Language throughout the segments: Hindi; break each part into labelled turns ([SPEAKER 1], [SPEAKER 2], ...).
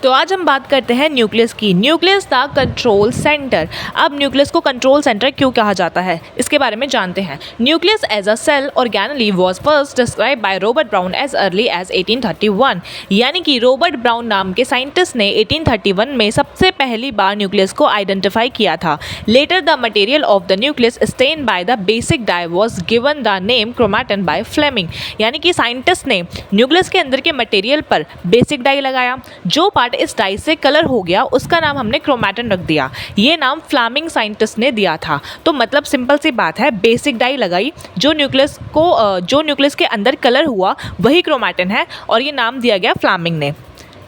[SPEAKER 1] तो आज हम बात करते हैं न्यूक्लियस की। Nucleus the control centre. अब न्यूक्लियस को कंट्रोल सेंटर क्यों कहा जाता है, इसके बारे में जानते हैं। Nucleus as a cell organelle was first describe by Robert Brown as early as 1831। यानी कि रॉबर्ट ब्राउन नाम के साइंटिस्ट ने 1831 में सबसे पहली बार न्यूक्लियस को आइडेंटिफाई किया था। Later the material of the nucleus stain by the basic dye was given the name chromatin by Flemming. यानी कि साइंटिस्ट ने न्यूक्लियस के अंदर के मटेरियल पर बेसिक डाई लगाया, जो पार्ट इस डाई से कलर हो गया उसका नाम हमने क्रोमैटिन रख दिया। ये नाम फ्लेमिंग साइंटिस्ट ने दिया था। तो मतलब सिंपल सी बात है, बेसिक डाई लगाई, जो न्यूक्लियस के अंदर कलर हुआ वही क्रोमैटिन है और ये नाम दिया गया फ्लेमिंग ने।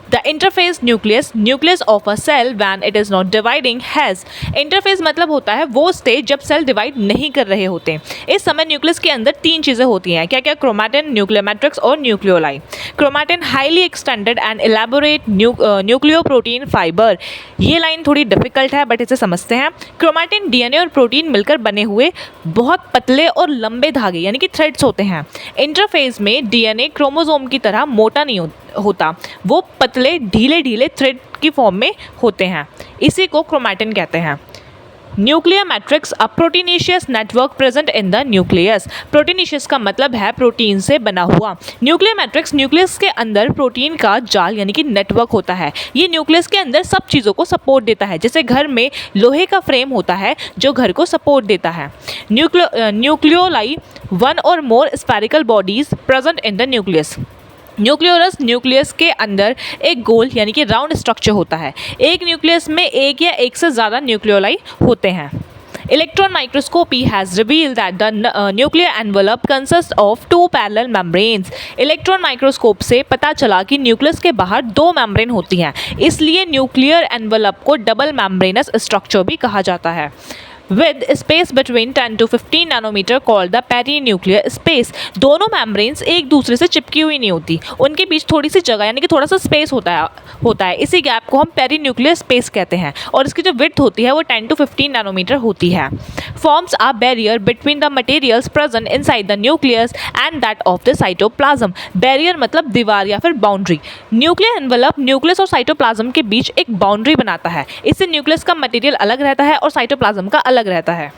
[SPEAKER 1] The interphase nucleus of a cell when it is not dividing has। Interface मतलब होता है वो स्टेज जब सेल डिवाइड नहीं कर रहे होते। इस समय न्यूक्लियस के अंदर तीन चीज़ें होती हैं, क्या क्या? क्रोमैटिन, न्यूक्लियर मैट्रिक्स और nucleoli. Chromatin highly extended and elaborate nucleoprotein fibre. ये लाइन थोड़ी डिफिकल्ट है बट इसे समझते हैं। क्रोमैटिन डीएनए और प्रोटीन मिलकर बने हुए बहुत पतले और लंबे धागे यानी कि थ्रेड्स होते हैं। इंटरफेस में डीएनए क्रोमोसोम की तरह मोटा नहीं होता, वो पतले ढीले ढीले थ्रेड की फॉर्म में होते हैं, इसी को क्रोमैटिन कहते हैं। Nuclear matrix a proteinaceous network present in the nucleus. Proteinaceous का मतलब है प्रोटीन से बना हुआ। न्यूक्लियर मैट्रिक्स न्यूक्लियस के अंदर प्रोटीन का जाल यानी कि नेटवर्क होता है। ये न्यूक्लियस के अंदर सब चीज़ों को सपोर्ट देता है, जैसे घर में लोहे का फ्रेम होता है जो घर को सपोर्ट देता है। Nucleoli one or more spherical bodies present in the nucleus. Nucleus के अंदर एक गोल यानी कि राउंड स्ट्रक्चर होता है। एक न्यूक्लियस में एक या एक से ज़्यादा न्यूक्लियोलाई होते हैं। Electron microscopy has revealed that the nuclear envelope consist of two parallel membranes. Electron microscope से पता चला कि न्यूक्लियस के बाहर दो मेम्ब्रेन होती हैं, इसलिए न्यूक्लियर एनवलप को डबल मेम्ब्रेनस स्ट्रक्चर भी कहा जाता है। with space between 10 to 15 nanometre called the perinuclear space. दोनों मेम्ब्रेन्स एक दूसरे से चिपकी हुई नहीं होती, उनके बीच थोड़ी सी जगह यानी कि थोड़ा सा स्पेस होता है। इसी गैप को हम पेरीन्यूक्लियर स्पेस कहते हैं और इसकी जो विड्थ होती है वो 10 to 15 नैनोमीटर होती है। Forms a barrier between the materials present inside the nucleus and that of the cytoplasm. Barrier मतलब दीवार या फिर बाउंड्री। न्यूक्लियर एनवलप न्यूक्लियस और साइटोप्लाज्म के बीच एक बाउंड्री बनाता है। इससे न्यूक्लियस का मटेरियल अलग रहता है और साइटोप्लाज्म का अलग रहता है।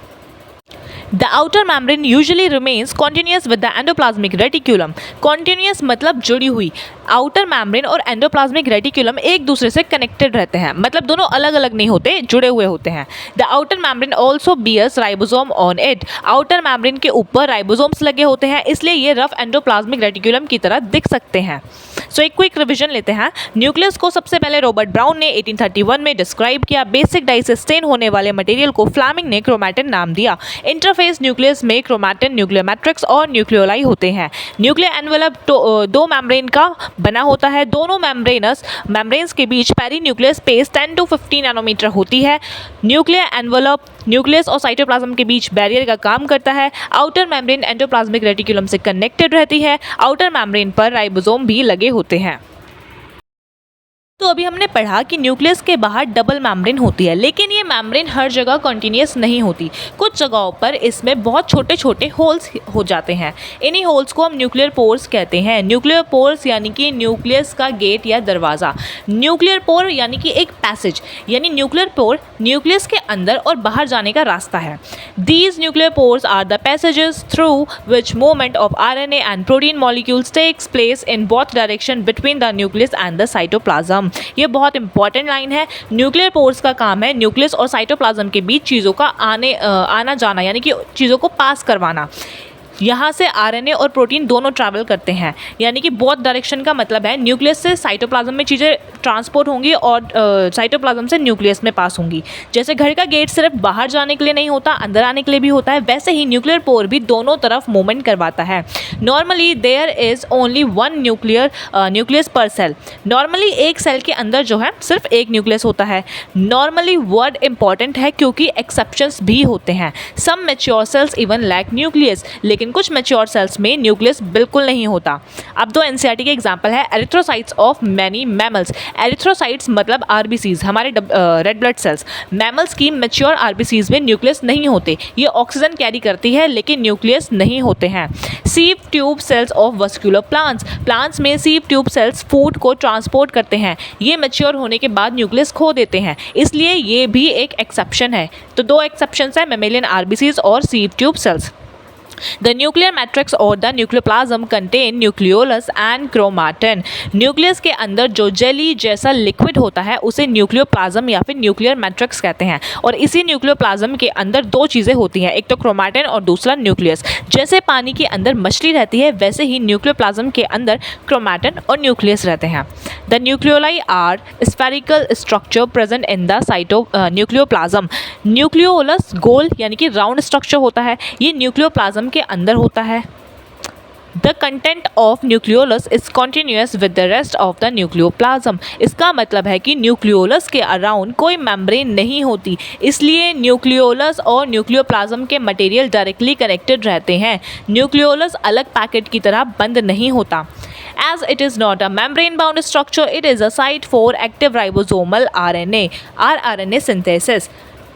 [SPEAKER 1] The outer membrane usually remains continuous with the endoplasmic reticulum। Continuous मतलब जुड़ी हुई। आउटर मेम्ब्रेन और एंडोप्लाज्मिक रेटिकुलम एक दूसरे से कनेक्टेड रहते हैं, मतलब दोनों अलग अलग नहीं होते, जुड़े हुए होते हैं। The outer membrane also bears ribosome on it. Outer membrane के ऊपर राइबोसोम्स लगे होते हैं, इसलिए ये रफ एंडोप्लाज्मिक रेटिकुलम की तरह दिख सकते हैं। सो एक क्विक रिविजन लेते हैं। न्यूक्लियस को सबसे पहले रॉबर्ट ब्राउन ने 1831 में डिस्क्राइब किया। बेसिक डाई से स्टेन होने वाले मटेरियल को फ्लेमिंग ने क्रोमैटिन नाम दिया। इंटरफेस न्यूक्लियस में क्रोमैटिन, न्यूक्लियर मैट्रिक्स और न्यूक्लियोलाई होते हैं। न्यूक्लियर एनवलप दो मेम्ब्रेन का बना होता है। दोनों मेम्ब्रेन्स के बीच पेरीन्यूक्लियर स्पेस 10 to 15 नैनोमीटर होती है। न्यूक्लियर एनवलप न्यूक्लियस और साइटोप्लाज्म के बीच बैरियर का काम करता है। आउटर मेम्ब्रेन एंडोप्लाज्मिक रेटिकुलम से कनेक्टेड रहती है। आउटर मेम्ब्रेन पर राइबोसोम भी लगे होते हैं। तो अभी हमने पढ़ा कि न्यूक्लियस के बाहर डबल मेम्ब्रेन होती है, लेकिन ये मेम्ब्रेन हर जगह कंटिन्यूस नहीं होती। कुछ जगहों पर इसमें बहुत छोटे छोटे होल्स हो जाते हैं। इन्हीं होल्स को हम न्यूक्लियर पोर्स कहते हैं। न्यूक्लियर पोर्स यानी कि न्यूक्लियस का गेट या दरवाज़ा। न्यूक्लियर पोर यानी कि एक पैसेज, यानी न्यूक्लियर पोर न्यूक्लियस के अंदर और बाहर जाने का रास्ता है। These nuclear pores are the passages through which movement of RNA and protein molecules takes place in both direction between the nucleus and the cytoplasm. ये बहुत इंपॉर्टेंट लाइन है। न्यूक्लियर पोर्स का काम है न्यूक्लियस और साइटोप्लाज्म के बीच चीज़ों का आना जाना यानी कि चीज़ों को पास करवाना। यहाँ से RNA और प्रोटीन दोनों ट्रैवल करते हैं, यानी कि बोथ डायरेक्शन का मतलब है न्यूक्लियस से साइटोप्लाज्म में चीज़ें ट्रांसपोर्ट होंगी और साइटोप्लाज्म से न्यूक्लियस में पास होंगी। जैसे घर का गेट सिर्फ बाहर जाने के लिए नहीं होता, अंदर आने के लिए भी होता है, वैसे ही न्यूक्लियर पोर भी दोनों तरफ मूवमेंट करवाता है। Normally there is only one nucleus per cell. Normally एक सेल के अंदर जो है सिर्फ एक न्यूक्लियस होता है। नॉर्मली वर्ड इंपॉर्टेंट है क्योंकि एक्सेप्शंस भी होते हैं। Some mature cells even lack nucleus, लेकिन लेकिन कुछ मैच्योर सेल्स में न्यूक्लियस बिल्कुल नहीं होता। अब दो एनसीईआरटी के एग्जाम्पल है erythrocytes of many mammals. Erythrocytes मतलब आरबीसीज, हमारे रेड ब्लड सेल्स। मैमल्स की मैच्योर आरबीसीज में न्यूक्लियस नहीं होते, ये ऑक्सीजन कैरी करती है लेकिन न्यूक्लियस नहीं होते हैं। Sieve tube cells of vascular plants. Plants में सीव ट्यूब सेल्स फूड को ट्रांसपोर्ट करते हैं, ये मैच्योर होने के बाद न्यूक्लियस खो देते हैं, इसलिए ये भी एक एक्सेप्शन है। तो दो एक्सेप्शंस है, मेमेलियन आरबीसीज और sieve tube cells. The nuclear matrix or the nucleoplasm contain nucleolus and chromatin. Nucleus के अंदर जो जेली जैसा लिक्विड होता है उसे न्यूक्लियोप्लाज्म या फिर न्यूक्लियर मैट्रिक्स कहते हैं। और इसी न्यूक्लियोप्लाज्म के अंदर दो चीज़ें होती हैं, एक तो क्रोमाटिन और दूसरा न्यूक्लियस। जैसे पानी के अंदर मछली रहती है वैसे ही न्यूक्लियोप्लाज्म के अंदर क्रोमाटिन और न्यूक्लियस रहते हैं। The nucleoli are spherical structure present in the nucleoplasm. Nucleolus गोल यानी कि राउंड स्ट्रक्चर होता है, ये न्यूक्लियोप्लाज्म के अंदर होता है। The content of nucleolus is continuous with the rest of the nucleoplasm. इसका मतलब है कि न्यूक्लियोलस के अराउंड कोई मेम्ब्रेन नहीं होती, इसलिए न्यूक्लियोलस और न्यूक्लियोप्लाज्म के मटेरियल डायरेक्टली कनेक्टेड रहते हैं। न्यूक्लियोलस अलग पैकेट की तरह बंद नहीं होता। As it is not a membrane bound structure, it is a site for active ribosomal RNA, rRNA synthesis।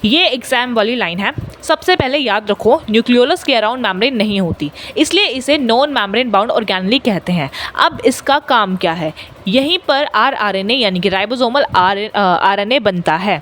[SPEAKER 1] ये एग्जाम वाली लाइन है। सबसे पहले याद रखो न्यूक्लियोलस के अराउंड मेम्ब्रेन नहीं होती, इसलिए इसे नॉन मेम्ब्रेन बाउंड ऑर्गेनेली कहते हैं। अब इसका काम क्या है, यहीं पर rRNA यानी कि राइबोसोमल RNA बनता है।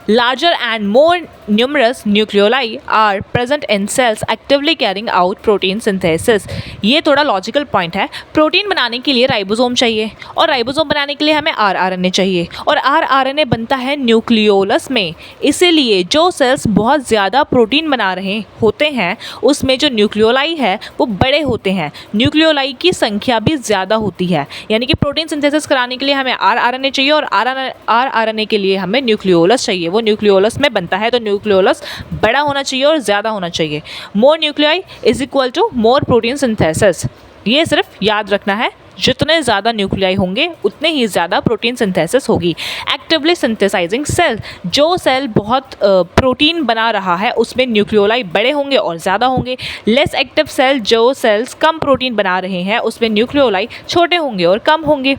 [SPEAKER 1] Larger and more numerous nucleoli are present in cells actively carrying out protein synthesis। ये थोड़ा लॉजिकल पॉइंट है। प्रोटीन बनाने के लिए राइबोसोम चाहिए और राइबोसोम बनाने के लिए हमें rRNA चाहिए और rRNA बनता है न्यूक्लियोलस में। इसीलिए जो सेल्स बहुत ज़्यादा प्रोटीन बना रहे होते हैं उसमें जो न्यूक्लियोलाई है वो बड़े होते हैं, न्यूक्लियोलाई की संख्या भी ज़्यादा होती है। यानी कि प्रोटीन सिंथेसिस कराने के लिए हमें rRNA चाहिए और rRNA के लिए हमें न्यूक्लियोलस चाहिए, वो न्यूक्लियोलस में बनता है। तो न्यूक्लियोलस बड़ा होना चाहिए और ज़्यादा होना चाहिए। More nuclei is equal to more protein synthesis. ये सिर्फ याद रखना है, जितने ज़्यादा न्यूक्लियाई होंगे उतने ही ज़्यादा प्रोटीन सिंथेसिस होगी। एक्टिवली सिंथेसाइजिंग सेल, जो सेल बहुत प्रोटीन बना रहा है उसमें न्यूक्लियोलाई बड़े होंगे और ज़्यादा होंगे। लेस एक्टिव सेल, जो सेल्स कम प्रोटीन बना रहे हैं उसमें न्यूक्लियोलाई छोटे होंगे और कम होंगे।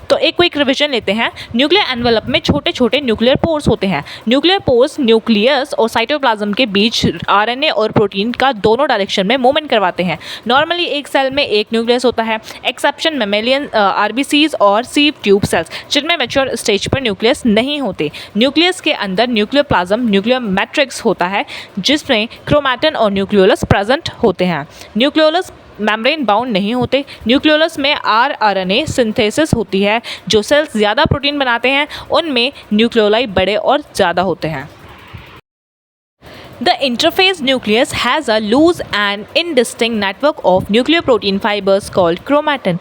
[SPEAKER 1] तो एक क्विक रिविजन लेते हैं। न्यूक्लियर एनवेलप में छोटे छोटे न्यूक्लियर पोर्स होते हैं। न्यूक्लियर पोर्स न्यूक्लियस और साइटोप्लाज्म के बीच आरएनए और प्रोटीन का दोनों डायरेक्शन में मूवमेंट करवाते हैं। नॉर्मली एक सेल में एक न्यूक्लियस होता है, एक्सेप्शन मेमेलियन आरबीसीज और सीव ट्यूब सेल्स, जिनमें मैच्योर स्टेज पर न्यूक्लियस नहीं होते। न्यूक्लियस के अंदर न्यूक्लियोप्लाज्म न्यूक्लियर मैट्रिक्स होता है जिसमें क्रोमैटिन और न्यूक्लियोलस प्रेजेंट होते हैं। न्यूक्लियोलस मेम्ब्रेन बाउंड नहीं होते। न्यूक्लियोलस में rRNA सिंथेसिस होती है। जो सेल्स ज़्यादा प्रोटीन बनाते हैं उनमें न्यूक्लियोलाई बड़े और ज़्यादा होते हैं। The interphase nucleus has a loose and indistinct network of nucleoprotein fibers called chromatin।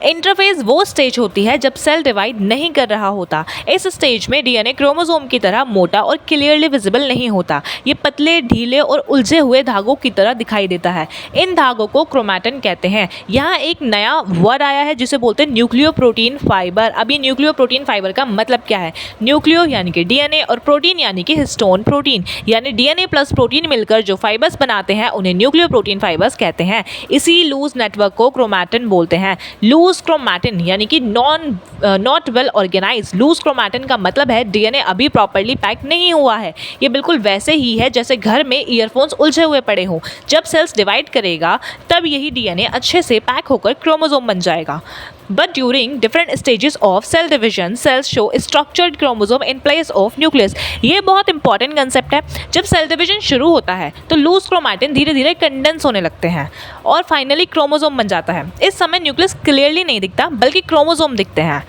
[SPEAKER 1] Interphase वो स्टेज होती है जब सेल डिवाइड नहीं कर रहा होता। इस स्टेज में डीएनए क्रोमोसोम की तरह मोटा और क्लियरली विजिबल नहीं होता। ये पतले, ढीले और उलझे हुए धागों की तरह दिखाई देता है। इन धागों को क्रोमैटिन कहते हैं। यहाँ एक नया वर्ड आया है जिसे बोलते हैं न्यूक्लियोप्रोटीन फाइबर। अब ये न्यूक्लियोप्रोटीन फाइबर का मतलब क्या है? न्यूक्लियो यानी कि डीएनए और प्रोटीन यानी कि हिस्टोन प्रोटीन, यानी डीएनए प्लस प्रोटीन मिलकर जो फाइबर्स बनाते हैं उन्हें न्यूक्लियोप्रोटीन फाइबर्स कहते हैं। इसी लूज नेटवर्क को क्रोमैटिन बोलते हैं। लूज क्रोमैटिन यानी कि not well organised. Loose chromatin का मतलब है डीएनए अभी प्रॉपर्ली पैक नहीं हुआ है। ये बिल्कुल वैसे ही है जैसे घर में ईयरफोन्स उलझे हुए पड़े हों। जब सेल्स डिवाइड करेगा तब यही डीएनए अच्छे से पैक होकर क्रोमोसोम बन जाएगा। But during different stages of cell division, cells show structured chromosome in place of nucleus। ये बहुत इंपॉर्टेंट कंसेप्ट है। जब सेल डिवीजन शुरू होता है तो लूज क्रोमैटिन धीरे धीरे कंडेंस होने लगते हैं और फाइनली क्रोमोसोम बन जाता है। इस समय न्यूक्लियस क्लियरली नहीं दिखता बल्कि क्रोमोसोम दिखते हैं।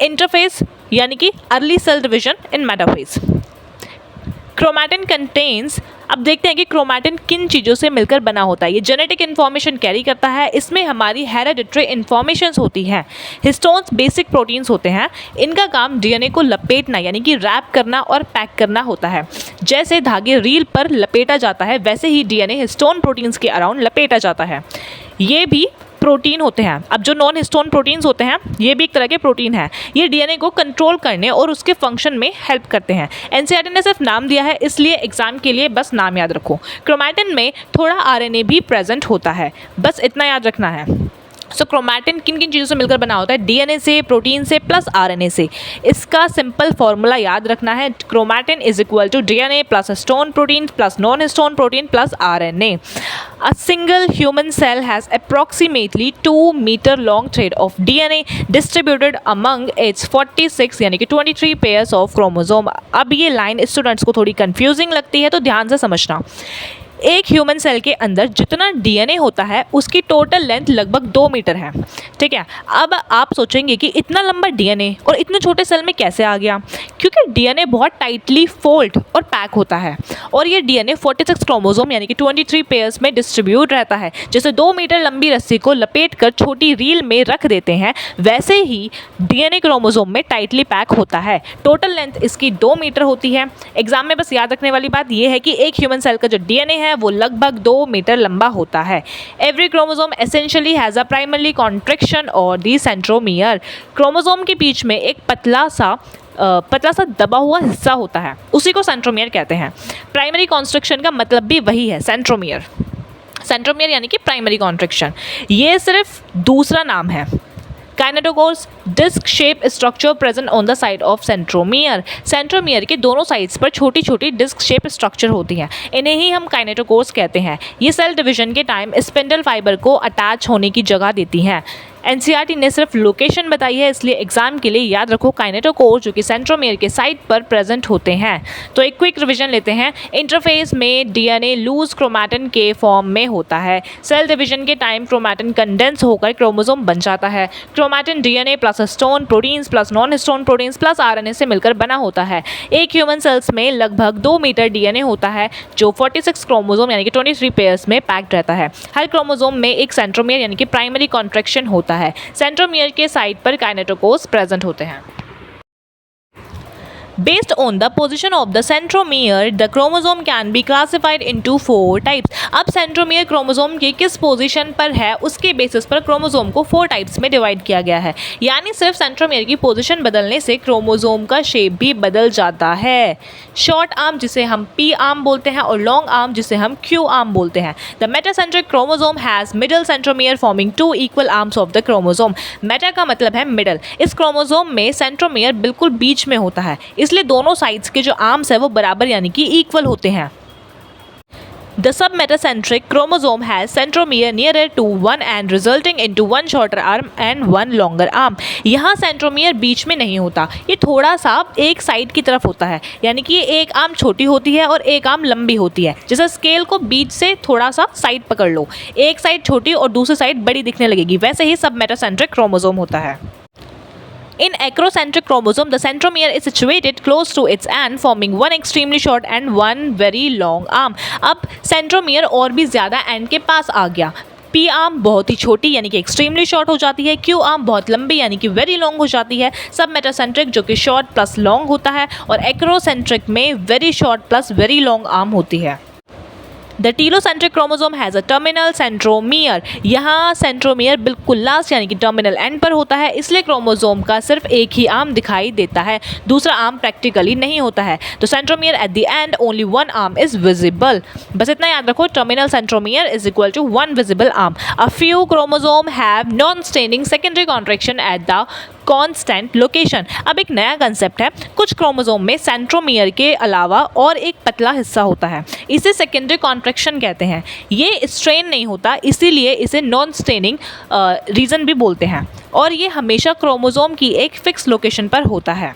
[SPEAKER 1] इंटरफेस यानी कि early cell division in metaphase. Chromatin contains, अब देखते हैं कि क्रोमैटिन किन चीज़ों से मिलकर बना होता है। ये जेनेटिक इन्फॉर्मेशन कैरी करता है। इसमें हमारी हेरेडिटरी इन्फॉर्मेशंस होती हैं। हिस्टोन्स बेसिक प्रोटीन्स होते हैं। इनका काम डीएनए को लपेटना यानी कि रैप करना और पैक करना होता है। जैसे धागे रील पर लपेटा जाता है वैसे ही डीएनए हिस्टोन प्रोटीन्स के अराउंड लपेटा जाता है। ये भी प्रोटीन होते हैं। अब जो नॉन हिस्टोन प्रोटीन्स होते हैं ये भी एक तरह के प्रोटीन है। ये डीएनए को कंट्रोल करने और उसके फंक्शन में हेल्प करते हैं। एनसीईआरटी ने सिर्फ नाम दिया है, इसलिए एग्जाम के लिए बस नाम याद रखो। क्रोमैटिन में थोड़ा आरएनए भी प्रेजेंट होता है, बस इतना याद रखना है। सो क्रोमैटिन किन किन चीज़ों से मिलकर बना होता है? डीएनए से, प्रोटीन से प्लस आरएनए से। इसका सिंपल फॉर्मूला याद रखना है, chromatin is equal to DNA plus histone protein plus non histone protein plus RNA. A single human cell has approximately 2 meter long thread of DNA distributed among its 46 यानी कि 23 pairs of chromosome। अब ये लाइन स्टूडेंट्स को थोड़ी कंफ्यूजिंग लगती है, तो ध्यान से समझना। एक ह्यूमन सेल के अंदर जितना डीएनए होता है उसकी टोटल लेंथ लगभग 2 मीटर है, ठीक है। अब आप सोचेंगे कि इतना लंबा डीएनए और इतने छोटे सेल में कैसे आ गया? क्योंकि डीएनए बहुत टाइटली फोल्ड और पैक होता है और ये डीएनए 46 क्रोमोसोम यानी कि 23 पेयर्स में डिस्ट्रीब्यूट रहता है। जैसे 2 मीटर लंबी रस्सी को लपेट कर छोटी रील में रख देते हैं, वैसे ही डीएनए क्रोमोसोम में टाइटली पैक होता है। टोटल लेंथ इसकी 2 मीटर होती है। एग्जाम में बस याद रखने वाली बात यह है कि एक ह्यूमन सेल का जो डीएनए है वो लगभग 2 मीटर लंबा होता है। Every chromosome essentially has a primary contraction और दी सेंट्रोमियर। क्रोमोसोम के बीच में एक पतला सा दबा हुआ हिस्सा होता है, उसी को सेंट्रोमियर कहते हैं। प्राइमरी कॉन्स्ट्रक्शन का मतलब भी वही है, सेंट्रोमियर। सेंट्रोमियर यानी कि प्राइमरी कॉन्ट्रैक्शन, ये सिर्फ दूसरा नाम है। Kinetochores disc shape structure present on the side of centromere. Centromere के दोनों साइड्स पर छोटी छोटी डिस्क शेप स्ट्रक्चर होती हैं, इन्हें ही हम काइनेटोकोर्स कहते हैं। ये सेल डिवीजन के टाइम स्पिंडल फाइबर को अटैच होने की जगह देती हैं। एनसीईआरटी ने सिर्फ लोकेशन बताई है, इसलिए एग्जाम के लिए याद रखो काइनेटोकोर जो कि सेंट्रोमियर के साइड पर प्रेजेंट होते हैं। तो एक क्विक रिवीजन लेते हैं। इंटरफेस में डीएनए लूज क्रोमैटिन के फॉर्म में होता है। सेल डिवीजन के टाइम क्रोमैटिन कंडेंस होकर क्रोमोसोम बन जाता है। Chromatin DNA plus histone proteins plus non histone proteins plus RNA से मिलकर बना होता है। एक ह्यूमन सेल्स में लगभग 2 मीटर डीएनए होता है जो 46 क्रोमोसोम यानी कि 23 पेयर्स में पैक्ड रहता है। हर क्रोमोसोम में एक सेंट्रोमियर यानी कि प्राइमरी कॉन्ट्रैक्शन होता है। सेंट्रोमियर के साइड पर काइनेटोकोर्स प्रेजेंट होते हैं। Based on the position of the centromere, the chromosome can be classified into 4 types। अब सेंट्रोमियर क्रोमोसोम की किस पोजीशन पर है उसके बेसिस पर क्रोमोसोम को 4 टाइप्स में डिवाइड किया गया है। यानी सिर्फ सेंट्रोमियर की पोजीशन बदलने से क्रोमोसोम का शेप भी बदल जाता है। शॉर्ट आर्म जिसे हम पी आर्म बोलते हैं और लॉन्ग आर्म जिसे हम क्यू आर्म बोलते हैं। The metacentric chromosome has middle centromere forming 2 equal arms of the chromosome. Meta का मतलब है मिडल। इस क्रोमोसोम में सेंट्रोमियर बिल्कुल बीच में होता है, इसलिए दोनों साइड्स के जो आर्म्स है वो बराबर यानी कि इक्वल होते हैं। The submetacentric chromosome has centromere nearer to one end resulting into one shorter arm and one longer arm। यहाँ सेंट्रोमियर बीच में नहीं होता, ये थोड़ा सा एक साइड की तरफ होता है, यानी कि एक आर्म छोटी होती है और एक आर्म लंबी होती है। जैसे स्केल को बीच से थोड़ा सा साइड पकड़ लो, एक साइड छोटी और दूसरी साइड बड़ी दिखने लगेगी, वैसे ही सबमेटासेंट्रिक क्रोमोसोम होता है। In acrocentric chromosome, the centromere is situated close to its end, forming one extremely short and one very long arm। अब सेंट्रोमियर और भी ज़्यादा एंड के पास आ गया। पी आर्म बहुत ही छोटी यानी कि एक्सट्रीमली शॉर्ट हो जाती है, क्यू आर्म बहुत लंबी यानी कि वेरी लॉन्ग हो जाती है, सब मेटासेंट्रिक जो कि शॉर्ट प्लस लॉन्ग होता है और एक्रोसेंट्रिक में very short plus very long arm होती है। The telocentric chromosome has a terminal centromere. यहाँ सेंट्रोमियर बिल्कुल लास्ट यानी कि टर्मिनल एंड पर होता है, इसलिए क्रोमोसोम का सिर्फ एक ही आर्म दिखाई देता है, दूसरा आर्म प्रैक्टिकली नहीं होता है। तो centromere at the end only one arm is visible. बस इतना याद रखो, terminal centromere is equal to one visible arm. A few chromosome have non staining secondary constriction at the constant location. अब एक नया कंसेप्ट है, कुछ क्रोमोसोम में सेंट्रोमियर के अलावा और एक पतला हिस्सा होता है, इसे सेकेंडरी कॉन्ट्रैक्शन कहते हैं। ये स्ट्रेन नहीं होता, इसीलिए इसे नॉन स्ट्रेनिंग रीजन भी बोलते हैं और ये हमेशा क्रोमोसोम की एक फिक्स लोकेशन पर होता है।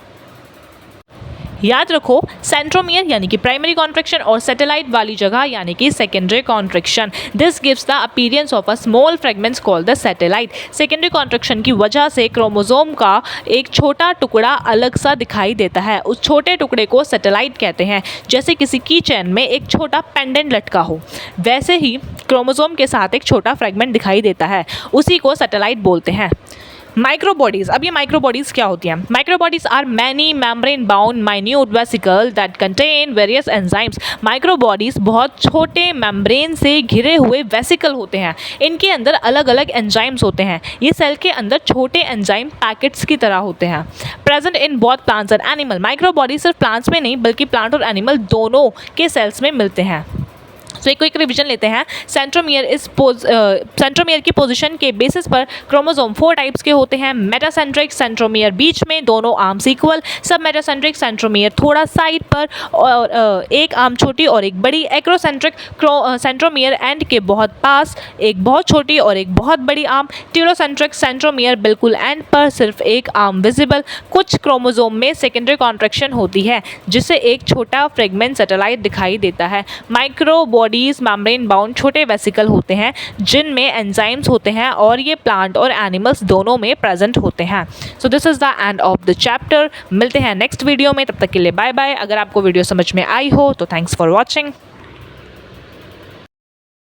[SPEAKER 1] याद रखो, सेंट्रोमियर यानी कि प्राइमरी कॉन्ट्रैक्शन और सैटेलाइट वाली जगह यानी कि secondary contraction. This gives the appearance of a small fragments called the satellite. Secondary contraction की वजह से क्रोमोसोम का एक छोटा टुकड़ा अलग सा दिखाई देता है, उस छोटे टुकड़े को सैटेलाइट कहते हैं। जैसे किसी की चेन में एक छोटा पेंडेंट लटका हो, वैसे ही क्रोमोसोम के साथ एक छोटा फ्रेगमेंट दिखाई देता है, उसी को सैटेलाइट बोलते हैं। माइक्रोबॉडीज, अब ये माइक्रोबॉडीज क्या होती हैं? Microbodies are many membrane bound minute vesicle that contain various enzymes. Microbodies बहुत छोटे मेम्ब्रेन से घिरे हुए वेसिकल होते हैं, इनके अंदर अलग अलग एंजाइम्स होते हैं। ये सेल के अंदर छोटे एंजाइम पैकेट्स की तरह होते हैं। Present in both plants and animal, microbodies सिर्फ प्लांट्स में नहीं बल्कि प्लांट और एनिमल दोनों के सेल्स में मिलते हैं। तो एक क्विक रिवीजन लेते हैं। सेंट्रोमियर की पोजीशन के बेसिस पर क्रोमोसोम 4 टाइप्स के होते हैं। मेटासेंट्रिक, सेंट्रोमियर बीच में, दोनों आर्म्स इक्वल। सब मेटासेंट्रिक, सेंट्रोमियर थोड़ा साइड पर और एक आर्म छोटी और एक बड़ी। एक्रोसेंट्रिक, सेंट्रोमियर एंड के बहुत पास, एक बहुत छोटी और एक बहुत बड़ी आर्म। ट्यूरोसेंट्रिक, सेंट्रोमियर बिल्कुल एंड पर, सिर्फ एक आर्म विजिबल। कुछ क्रोमोसोम में सेकेंडरी कॉन्ट्रैक्शन होती है जिससे एक छोटा फ्रेगमेंट सैटेलाइट दिखाई देता है। माइक्रोबॉडीज मेम्ब्रेन बाउंड छोटे वेसिकल होते हैं जिनमें एंजाइम्स होते हैं और ये प्लांट और एनिमल्स दोनों में प्रेजेंट होते हैं। So this is the end of the chapter. मिलते हैं नेक्स्ट वीडियो में, तब तक के लिए बाय बाय। अगर आपको वीडियो समझ में आई हो तो थैंक्स फॉर वॉचिंग।